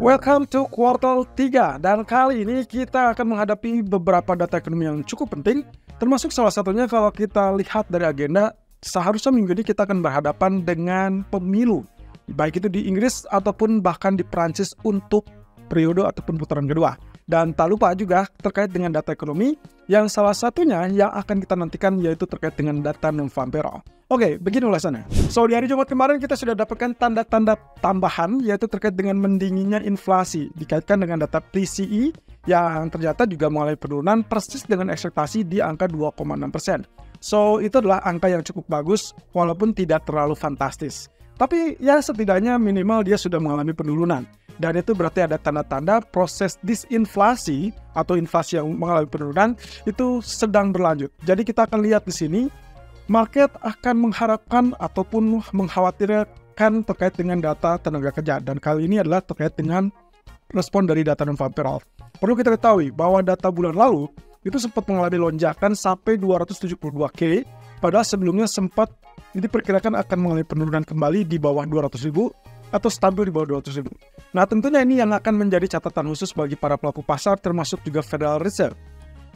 Welcome to kuartal 3, dan kali ini kita akan menghadapi beberapa data ekonomi yang cukup penting, termasuk salah satunya kalau kita lihat dari agenda, seharusnya minggu ini kita akan berhadapan dengan pemilu, baik itu di Inggris ataupun bahkan di Prancis untuk periode ataupun putaran kedua. Dan tak lupa juga terkait dengan data ekonomi, yang salah satunya yang akan kita nantikan yaitu terkait dengan data non-farm payroll. Oke, begini ulasannya. So, di hari Jumat kemarin kita sudah dapatkan tanda-tanda tambahan, yaitu terkait dengan mendinginnya inflasi, dikaitkan dengan data PCE yang ternyata juga mengalami penurunan persis dengan ekspektasi di angka 2,6%. So, itu adalah angka yang cukup bagus, walaupun tidak terlalu fantastis. Tapi ya setidaknya minimal dia sudah mengalami penurunan. Dan itu berarti ada tanda-tanda proses disinflasi atau inflasi yang mengalami penurunan itu sedang berlanjut. Jadi kita akan lihat di sini, market akan mengharapkan ataupun mengkhawatirkan terkait dengan data tenaga kerja. Dan kali ini adalah terkait dengan respon dari data non-farm payroll. Perlu kita ketahui bahwa data bulan lalu itu sempat mengalami lonjakan sampai 272K, padahal sebelumnya sempat diperkirakan akan mengalami penurunan kembali di bawah 200.000 atau stabil di bawah 200.000. Nah, tentunya ini yang akan menjadi catatan khusus bagi para pelaku pasar termasuk juga Federal Reserve.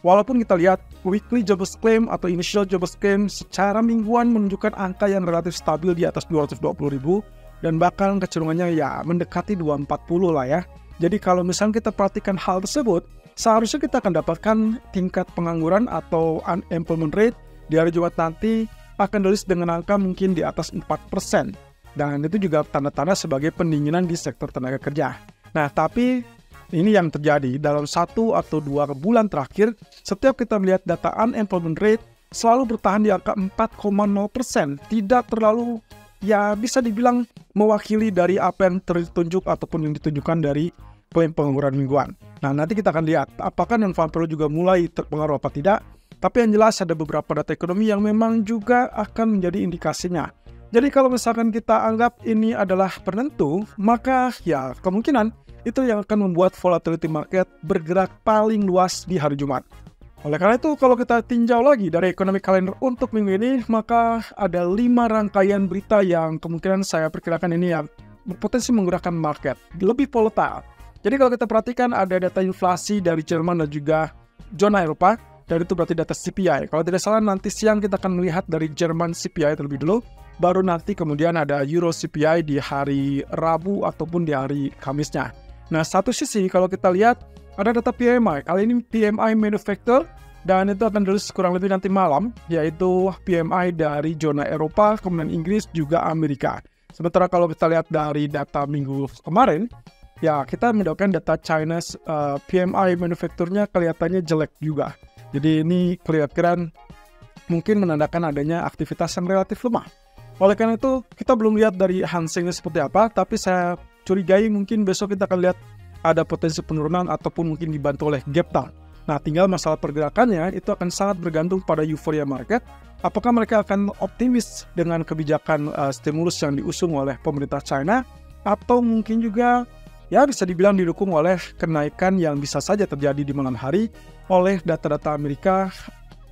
Walaupun kita lihat weekly jobless claim atau initial jobless claim secara mingguan menunjukkan angka yang relatif stabil di atas 220.000 dan bahkan kecenderungannya ya mendekati 240 lah ya. Jadi kalau misalnya kita perhatikan hal tersebut, seharusnya kita akan dapatkan tingkat pengangguran atau unemployment rate di hari Jumat nanti akan rilis dengan angka mungkin di atas 4%. Dan itu juga tanda-tanda sebagai pendinginan di sektor tenaga kerja. Nah, tapi ini yang terjadi dalam 1 atau 2 bulan terakhir, setiap kita melihat data unemployment rate selalu bertahan di angka 4,0%. Tidak terlalu, ya bisa dibilang mewakili dari apa yang tertunjuk ataupun yang ditunjukkan dari klaim pengangguran mingguan. Nah, nanti kita akan lihat apakah non-farm payroll juga mulai terpengaruh apa tidak. Tapi yang jelas ada beberapa data ekonomi yang memang juga akan menjadi indikasinya. Jadi kalau misalkan kita anggap ini adalah penentu, maka ya kemungkinan itu yang akan membuat volatility market bergerak paling luas di hari Jumat. Oleh karena itu, kalau kita tinjau lagi dari economic calendar untuk minggu ini, maka ada 5 rangkaian berita yang kemungkinan saya perkirakan ini yang berpotensi menggerakkan market lebih volatile. Jadi kalau kita perhatikan ada data inflasi dari Jerman dan juga zona Eropa, dan itu berarti data CPI. Kalau tidak salah nanti siang kita akan melihat dari Jerman CPI terlebih dulu, baru nanti kemudian ada Euro CPI di hari Rabu ataupun di hari Kamisnya. Nah, satu sisi kalau kita lihat ada data PMI. Kali ini PMI manufacturer dan itu akan dirilis kurang lebih nanti malam, yaitu PMI dari zona Eropa, kemudian Inggris juga Amerika. Sementara kalau kita lihat dari data minggu kemarin, ya kita mendapatkan data China's PMI manufacturernya kelihatannya jelek juga. Jadi ini kelihatan mungkin menandakan adanya aktivitas yang relatif lemah. Oleh karena itu, kita belum lihat dari Hang Seng seperti apa, tapi saya curigai mungkin besok kita akan lihat ada potensi penurunan ataupun mungkin dibantu oleh gap down. Nah, tinggal masalah pergerakannya itu akan sangat bergantung pada euforia market. Apakah mereka akan optimis dengan kebijakan stimulus yang diusung oleh pemerintah China, atau mungkin juga ya bisa dibilang didukung oleh kenaikan yang bisa saja terjadi di malam hari oleh data-data Amerika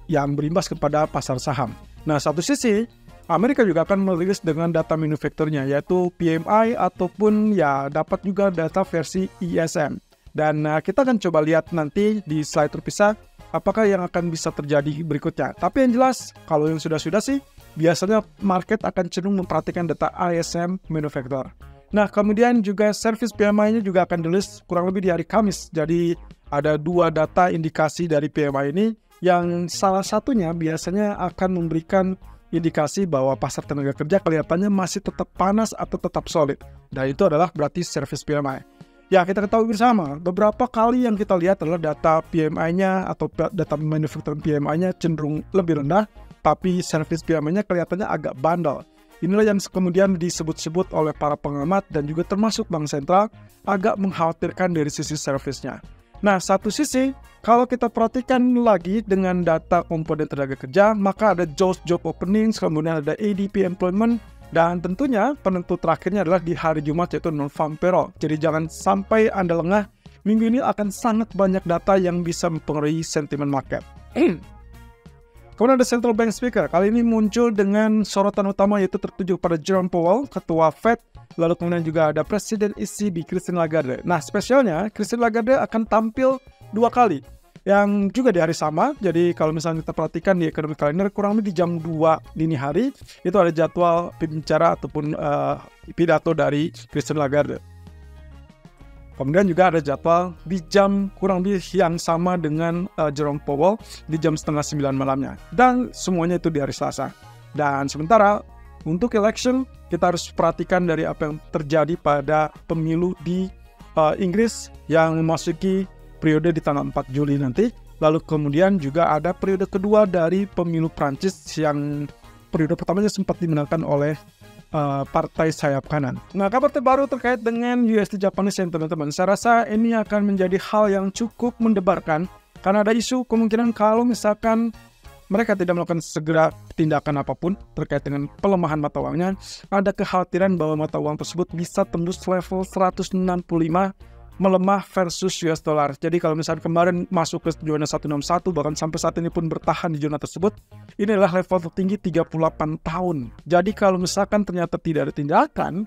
yang berimbas kepada pasar saham. Nah, satu sisi Amerika juga akan merilis dengan data manufakturnya yaitu PMI ataupun ya dapat juga data versi ISM. Dan kita akan coba lihat nanti di slide terpisah apakah yang akan bisa terjadi berikutnya. Tapi yang jelas kalau yang sudah-sudah sih biasanya market akan cenderung memperhatikan data ISM manufacturer. Nah, kemudian juga service PMI-nya juga akan dirilis kurang lebih di hari Kamis. Jadi ada 2 data indikasi dari PMI ini yang salah satunya biasanya akan memberikan indikasi bahwa pasar tenaga kerja kelihatannya masih tetap panas atau tetap solid. Dan itu adalah berarti service PMI. Ya, kita ketahui bersama, beberapa kali yang kita lihat adalah data PMI-nya atau data manufacturing PMI-nya cenderung lebih rendah, tapi service PMI-nya kelihatannya agak bandel. Inilah yang kemudian disebut-sebut oleh para pengamat dan juga termasuk bank sentral agak mengkhawatirkan dari sisi service-nya. Nah, satu sisi, kalau kita perhatikan lagi dengan data komponen tenaga kerja, maka ada JOLTS job openings, kemudian ada ADP employment, dan tentunya penentu terakhirnya adalah di hari Jumat yaitu non-farm payroll. Jadi jangan sampai Anda lengah, minggu ini akan sangat banyak data yang bisa mempengaruhi sentimen market. Kemudian ada central bank speaker. Kali ini muncul dengan sorotan utama yaitu tertuju pada Jerome Powell, ketua Fed. Lalu kemudian juga ada Presiden ECB, Christine Lagarde. Nah, spesialnya Christine Lagarde akan tampil 2 kali. Yang juga di hari sama, jadi kalau misalnya kita perhatikan di economic calendar, kurang lebih di jam 2 dini hari, itu ada jadwal pembicara ataupun pidato dari Christine Lagarde. Kemudian juga ada jadwal di jam kurang lebih yang sama dengan Jerome Powell di jam 8:30 malamnya. Dan semuanya itu di hari Selasa. Dan sementara untuk election, kita harus perhatikan dari apa yang terjadi pada pemilu di Inggris yang memasuki periode di tanggal 4 Juli nanti. Lalu kemudian juga ada periode kedua dari pemilu Prancis yang periode pertamanya sempat dimenangkan oleh partai sayap kanan. Nah, kabar terbaru terkait dengan USD Japanese Yen, teman-teman. Saya rasa ini akan menjadi hal yang cukup mendebarkan karena ada isu kemungkinan kalau misalkan mereka tidak melakukan segera tindakan apapun terkait dengan pelemahan mata uangnya, ada kekhawatiran bahwa mata uang tersebut bisa tembus level 165 melemah versus US dollar. Jadi kalau misalnya kemarin masuk ke zona 161, bahkan sampai saat ini pun bertahan di zona tersebut, ini adalah level tertinggi 38 tahun. Jadi kalau misalkan ternyata tidak ada tindakan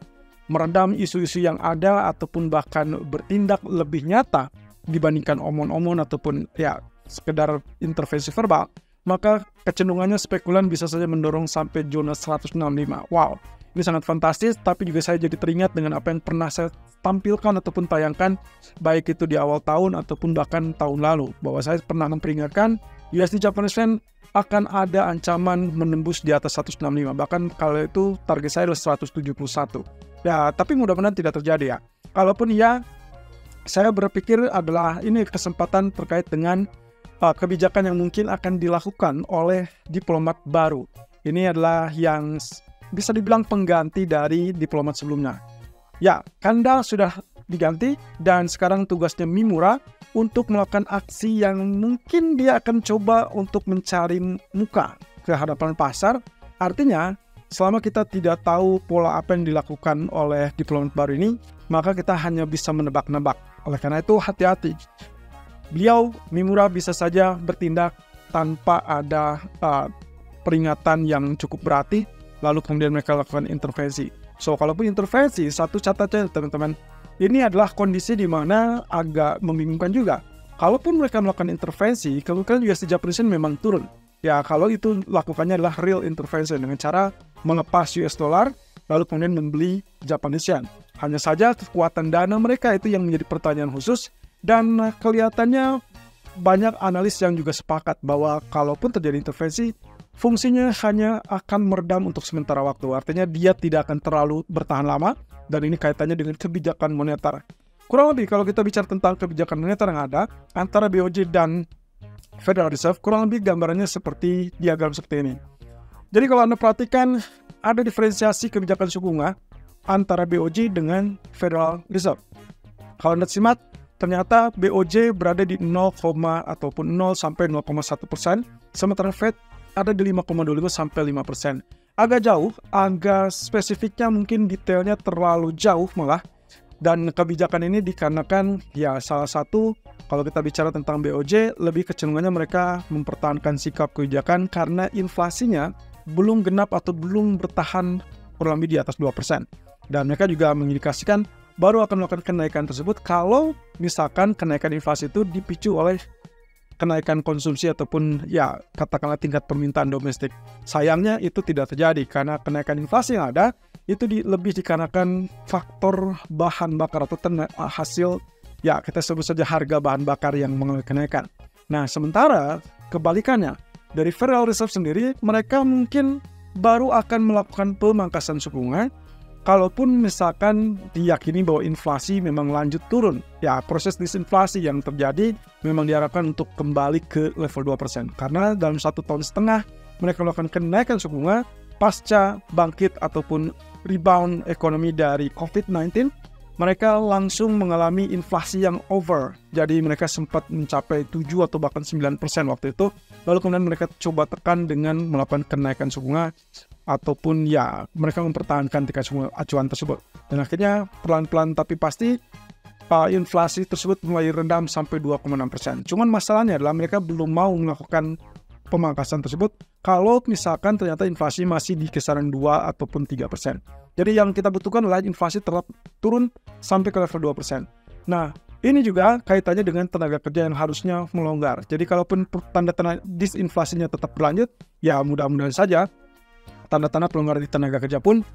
meredam isu-isu yang ada ataupun bahkan bertindak lebih nyata dibandingkan omong-omong ataupun ya sekedar intervensi verbal, maka kecenderungannya spekulan bisa saja mendorong sampai zona 165. Wow, ini sangat fantastis, tapi juga saya jadi teringat dengan apa yang pernah saya tampilkan ataupun tayangkan baik itu di awal tahun ataupun bahkan tahun lalu, bahwa saya pernah memperingatkan USD Japanese Yen akan ada ancaman menembus di atas 165, bahkan kalau itu target saya adalah 171 ya, tapi mudah-mudahan tidak terjadi ya. Kalaupun ya, saya berpikir adalah ini kesempatan terkait dengan kebijakan yang mungkin akan dilakukan oleh diplomat baru. Ini adalah yang bisa dibilang pengganti dari diplomat sebelumnya. Ya, Kanda sudah diganti dan sekarang tugasnya Mimura untuk melakukan aksi yang mungkin dia akan coba untuk mencari muka ke hadapan pasar. Artinya, selama kita tidak tahu pola apa yang dilakukan oleh diplomat baru ini, maka kita hanya bisa menebak-nebak. Oleh karena itu, hati-hati. Beliau, Mimura, bisa saja bertindak tanpa ada peringatan yang cukup berarti, lalu kemudian mereka lakukan intervensi. So, kalaupun intervensi, satu catatan teman-teman, ini adalah kondisi di mana agak membingungkan juga. Kalaupun mereka melakukan intervensi, kemungkinan USD Japanese Yen memang turun. Ya, kalau itu lakukannya adalah real intervention dengan cara melepas US dollar, lalu kemudian membeli Japanese Yen. Hanya saja kekuatan dana mereka itu yang menjadi pertanyaan khusus, dan kelihatannya banyak analis yang juga sepakat bahwa kalaupun terjadi intervensi, fungsinya hanya akan meredam untuk sementara waktu. Artinya dia tidak akan terlalu bertahan lama, dan ini kaitannya dengan kebijakan moneter. Kurang lebih kalau kita bicara tentang kebijakan moneter yang ada antara BOJ dan Federal Reserve, kurang lebih gambarannya seperti diagram seperti ini. Jadi kalau Anda perhatikan, ada diferensiasi kebijakan suku bunga antara BOJ dengan Federal Reserve. Kalau Anda simak, ternyata BOJ berada di 0, ataupun 0 sampai 0,1%, sementara Fed ada di 5,25 sampai 5%. Agak jauh, agak spesifiknya mungkin detailnya terlalu jauh malah. Dan kebijakan ini dikarenakan ya salah satu, kalau kita bicara tentang BOJ, lebih kecenderungannya mereka mempertahankan sikap kebijakan karena inflasinya belum genap atau belum bertahan kurang lebih di atas 2%. Dan mereka juga mengindikasikan baru akan melakukan kenaikan tersebut kalau misalkan kenaikan inflasi itu dipicu oleh kenaikan konsumsi ataupun ya katakanlah tingkat permintaan domestik. Sayangnya itu tidak terjadi karena kenaikan inflasi yang ada itu lebih dikarenakan faktor bahan bakar atau hasil ya kita sebut saja harga bahan bakar yang mengalami kenaikan. Nah, sementara kebalikannya dari Federal Reserve sendiri, mereka mungkin baru akan melakukan pemangkasan suku bunga kalaupun misalkan diyakini bahwa inflasi memang lanjut turun. Ya, proses disinflasi yang terjadi memang diharapkan untuk kembali ke level 2%. Karena dalam 1,5 tahun mereka melakukan kenaikan suku bunga pasca bangkit ataupun rebound ekonomi dari COVID-19, mereka langsung mengalami inflasi yang over. Jadi mereka sempat mencapai 7 atau bahkan 9% waktu itu. Lalu kemudian mereka coba tekan dengan melakukan kenaikan suku bunga ataupun ya mereka mempertahankan tingkat suku acuan tersebut. Dan akhirnya pelan-pelan tapi pasti inflasi tersebut mulai redam sampai 2,6%. Cuman masalahnya adalah mereka belum mau melakukan pemangkasan tersebut kalau misalkan ternyata inflasi masih di kisaran 2 ataupun 3%. Jadi yang kita butuhkan adalah inflasi tetap turun sampai ke level 2%. Nah, ini juga kaitannya dengan tenaga kerja yang harusnya melonggar. Jadi kalaupun tanda-tanda disinflasinya tetap berlanjut, ya mudah-mudahan saja tanda-tanda pelonggaran di tenaga kerja pun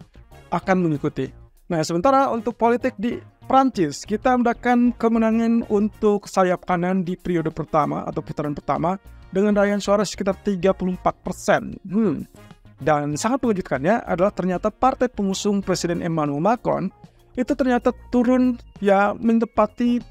akan mengikuti. Nah, sementara untuk politik di Prancis, kita mendapatkan kemenangan untuk sayap kanan di periode pertama atau putaran pertama dengan raihan suara sekitar 34%. Dan sangat mengejutkannya adalah ternyata partai pengusung Presiden Emmanuel Macron itu ternyata turun ya menempati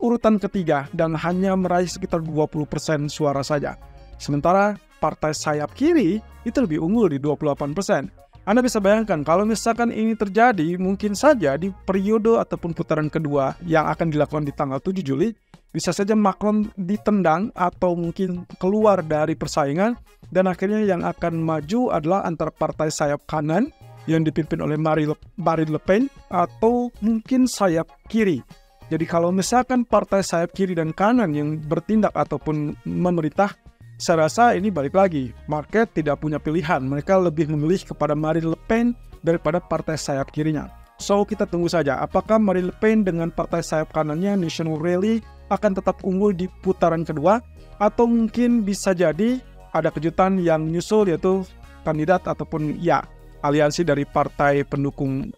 urutan ketiga dan hanya meraih sekitar 20% suara saja. Sementara partai sayap kiri itu lebih unggul di 28%. Anda bisa bayangkan kalau misalkan ini terjadi, mungkin saja di periode ataupun putaran kedua yang akan dilakukan di tanggal 7 Juli, bisa saja Macron ditendang atau mungkin keluar dari persaingan, dan akhirnya yang akan maju adalah antara partai sayap kanan yang dipimpin oleh Marine Le Pen atau mungkin sayap kiri. Jadi kalau misalkan partai sayap kiri dan kanan yang bertindak ataupun memerintah, saya rasa ini balik lagi, market tidak punya pilihan. Mereka lebih memilih kepada Marine Le Pen daripada partai sayap kirinya. So kita tunggu saja, apakah Marine Le Pen dengan partai sayap kanannya National Rally akan tetap unggul di putaran kedua, atau mungkin bisa jadi ada kejutan yang nyusul, yaitu kandidat ataupun ya aliansi dari partai pendukung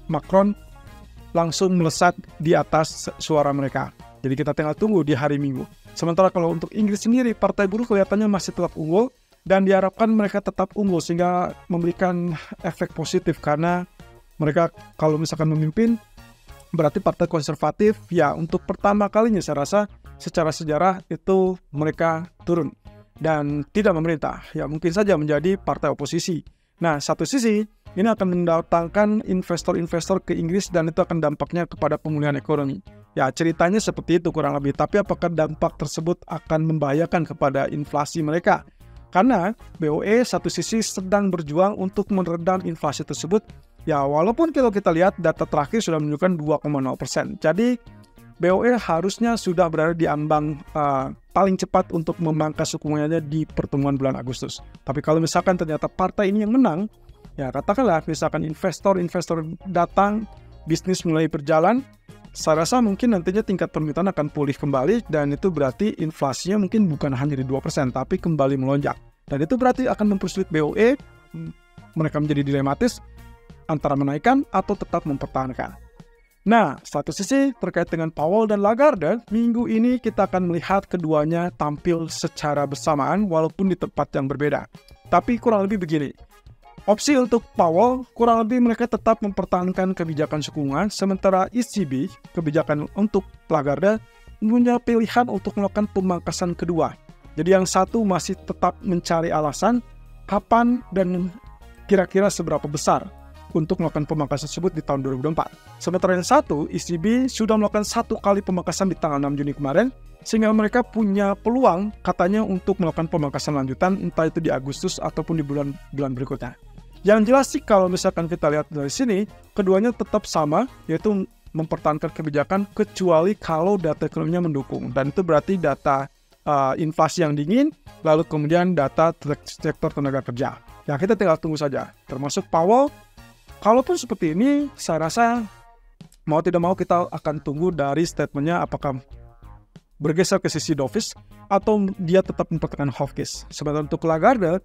Macron langsung melesat di atas suara mereka. Jadi kita tinggal tunggu di hari Minggu. Sementara kalau untuk Inggris sendiri, partai buruh kelihatannya masih tetap unggul dan diharapkan mereka tetap unggul sehingga memberikan efek positif, karena mereka kalau misalkan memimpin berarti partai konservatif ya untuk pertama kalinya saya rasa secara sejarah itu mereka turun dan tidak memerintah, ya mungkin saja menjadi partai oposisi. Nah, satu sisi ini akan mendatangkan investor-investor ke Inggris dan itu akan dampaknya kepada pemulihan ekonomi. Ya, ceritanya seperti itu kurang lebih. Tapi apakah dampak tersebut akan membahayakan kepada inflasi mereka? Karena BOE satu sisi sedang berjuang untuk meredam inflasi tersebut. Ya, walaupun kalau kita lihat data terakhir sudah menunjukkan 2,0%. Jadi, BOE harusnya sudah berada di ambang paling cepat untuk memangkas suku bunganya di pertemuan bulan Agustus. Tapi kalau misalkan ternyata partai ini yang menang, ya katakanlah misalkan investor datang, bisnis mulai berjalan, saya rasa mungkin nantinya tingkat permintaan akan pulih kembali, dan itu berarti inflasinya mungkin bukan hanya di 2%, tapi kembali melonjak. Dan itu berarti akan mempersulit BOE, mereka menjadi dilematis antara menaikkan atau tetap mempertahankan. Nah, satu sisi terkait dengan Powell dan Lagarde, minggu ini kita akan melihat keduanya tampil secara bersamaan walaupun di tempat yang berbeda. Tapi kurang lebih begini, opsi untuk Powell kurang lebih mereka tetap mempertahankan kebijakan suku bunga, sementara ECB, kebijakan untuk Lagarde, punya pilihan untuk melakukan pemangkasan kedua. Jadi yang satu masih tetap mencari alasan kapan dan kira-kira seberapa besar untuk melakukan pemangkasan tersebut di tahun 2024. Sementara yang satu, ECB sudah melakukan satu kali pemangkasan di tanggal 6 Juni kemarin, sehingga mereka punya peluang katanya untuk melakukan pemangkasan lanjutan, entah itu di Agustus ataupun di bulan berikutnya. Yang jelas sih kalau misalkan kita lihat dari sini, keduanya tetap sama, yaitu mempertahankan kebijakan kecuali kalau data ekonominya mendukung. Dan itu berarti data inflasi yang dingin, lalu kemudian data sektor tenaga kerja. Ya kita tinggal tunggu saja, termasuk Powell. Kalaupun seperti ini, saya rasa mau tidak mau kita akan tunggu dari statementnya apakah bergeser ke sisi dovish atau dia tetap mempertahankan hawkish. Sementara untuk Lagarde,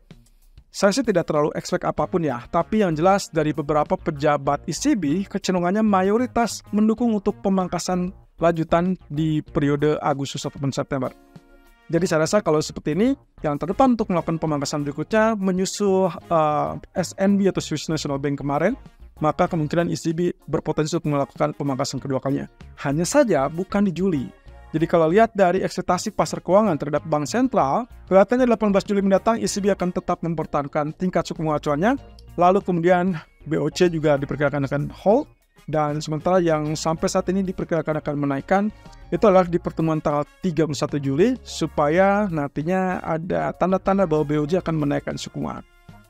saya sih tidak terlalu expect apapun ya, tapi yang jelas dari beberapa pejabat ECB, kecenderungannya mayoritas mendukung untuk pemangkasan lanjutan di periode Agustus ataupun September. Jadi saya rasa kalau seperti ini, yang terdepan untuk melakukan pemangkasan berikutnya menyusul SNB atau Swiss National Bank kemarin, maka kemungkinan ECB berpotensi untuk melakukan pemangkasan kedua kalinya. Hanya saja bukan di Juli. Jadi kalau lihat dari ekspektasi pasar keuangan terhadap bank sentral, kelihatannya 18 Juli mendatang ECB akan tetap mempertahankan tingkat suku bunga acuannya, lalu kemudian BOC juga diperkirakan akan hold, dan sementara yang sampai saat ini diperkirakan akan menaikkan itu adalah di pertemuan tanggal 31 Juli supaya nantinya ada tanda-tanda bahwa BOJ akan menaikkan suku bunga.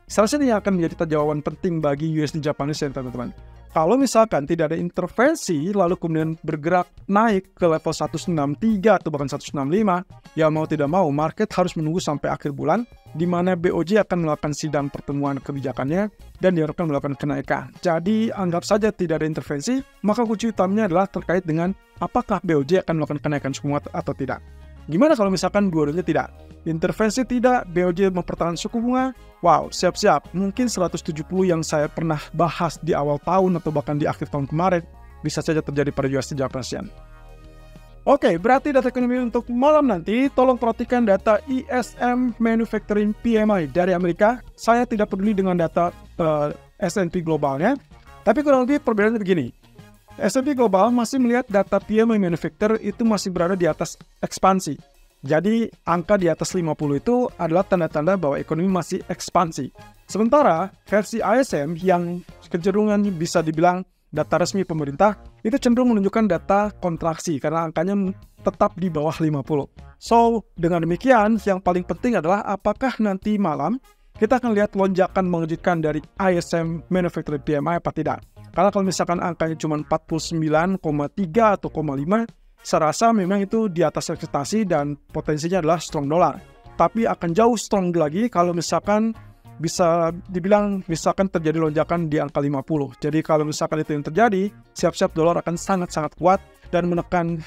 Seharusnya ini akan menjadi jawaban penting bagi USD Japanese Yen, teman-teman. Kalau misalkan tidak ada intervensi, lalu kemudian bergerak naik ke level 163 atau bahkan 165, ya mau tidak mau, market harus menunggu sampai akhir bulan, di mana BOJ akan melakukan sidang pertemuan kebijakannya, dan diharapkan melakukan kenaikan. Jadi, anggap saja tidak ada intervensi, maka kunci utamanya adalah terkait dengan apakah BOJ akan melakukan kenaikan suku bunga atau tidak. Gimana kalau misalkan dua-duanya tidak? Intervensi tidak, BOJ mempertahankan suku bunga, wow, siap-siap. Mungkin 170 yang saya pernah bahas di awal tahun atau bahkan di akhir tahun kemarin, bisa saja terjadi pada USD Japanese Yen. Oke, berarti data ekonomi untuk malam nanti, tolong perhatikan data ISM Manufacturing PMI dari Amerika. Saya tidak peduli dengan data S&P globalnya, tapi kurang lebih perbedaannya begini. S&P Global masih melihat data PMI Manufacturer itu masih berada di atas ekspansi. Jadi, angka di atas 50 itu adalah tanda-tanda bahwa ekonomi masih ekspansi. Sementara, versi ISM yang kecenderungan bisa dibilang data resmi pemerintah, itu cenderung menunjukkan data kontraksi karena angkanya tetap di bawah 50. So, dengan demikian, yang paling penting adalah apakah nanti malam kita akan lihat lonjakan mengejutkan dari ISM Manufacturing PMI apa tidak. Karena kalau misalkan angkanya cuma 49,3 atau 0,5, saya rasa memang itu di atas ekspektasi dan potensinya adalah strong dollar. Tapi akan jauh strong lagi kalau misalkan bisa dibilang misalkan terjadi lonjakan di angka 50. Jadi kalau misalkan itu yang terjadi, siap-siap dolar akan sangat-sangat kuat dan menekan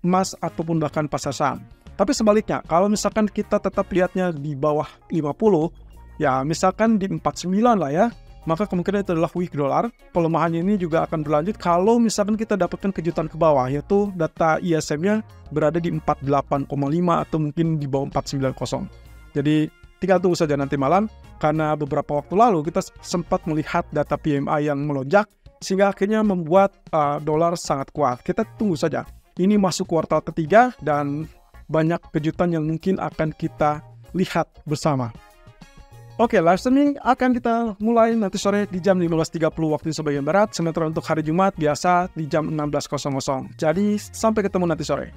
emas ataupun bahkan pasar saham. Tapi sebaliknya, kalau misalkan kita tetap lihatnya di bawah 50, ya misalkan di 49 lah ya, maka kemungkinan itu adalah weak dollar. Pelemahan ini juga akan berlanjut kalau misalkan kita dapatkan kejutan ke bawah, yaitu data ISM-nya berada di 48,5 atau mungkin di bawah 490. Jadi tinggal tunggu saja nanti malam, karena beberapa waktu lalu kita sempat melihat data PMI yang melonjak, sehingga akhirnya membuat dolar sangat kuat. Kita tunggu saja. Ini masuk kuartal ketiga dan banyak kejutan yang mungkin akan kita lihat bersama. Oke, live streaming akan kita mulai nanti sore di jam 15.30 waktu Indonesia bagian Barat, sementara untuk hari Jumat biasa di jam 16.00. Jadi, sampai ketemu nanti sore.